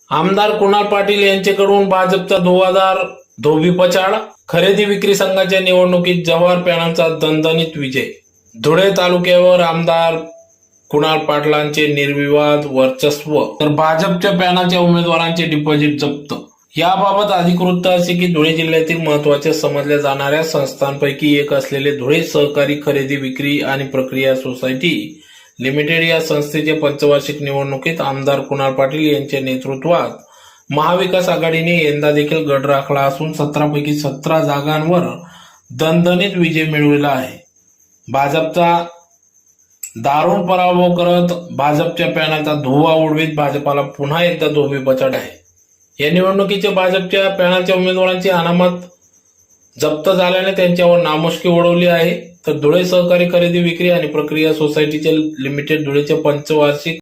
आमदार कुणाल पाटील यांच्याकडून भाजपचा धोबीपछाड. खरेदी विक्री संघाच्या निवडणुकीत जव्हार पॅनलचा दणदणीत विजय. धुळे तालुक्यावर आमदार कुणाल पाटलांचे निर्विवाद वर्चस्व, तर भाजपच्या पॅनलच्या उमेदवारांचे डिपॉझिट जप्त. याबाबत अधिकृत असे की धुळे जिल्ह्यातील महत्त्वाच्या समजल्या जाणाऱ्या संस्थांपैकी एक असलेले धुळे सहकारी खरेदी विक्री आणि प्रक्रिया सोसायटी लिमिटेड या संस्थेच्या पंचवार्षिक निवडणुकीत आमदार कुणाल पाटील यांच्या नेतृत्वात महाविकास आघाडीने यंदा देखील गड राखला असून 17 पैकी 17 जागांवर दणदणीत विजय मिळविला आहे. भाजपचा दारुण पराभव करत भाजपच्या पॅनलचा धुव्वा उडवीत भाजपाला पुन्हा एकदा धोबीपछाड आहे. या निवडणुकीच्या भाजपच्या पॅनलच्या उमेदवारांची अनामत जप्त झाल्याने त्यांच्यावर नामुष्की उडवली आहे. तर धुळे सहकारी खरेदी विक्री आणि प्रक्रिया सोसायटीचे लिमिटेड धुळेच्या पंचवार्षिक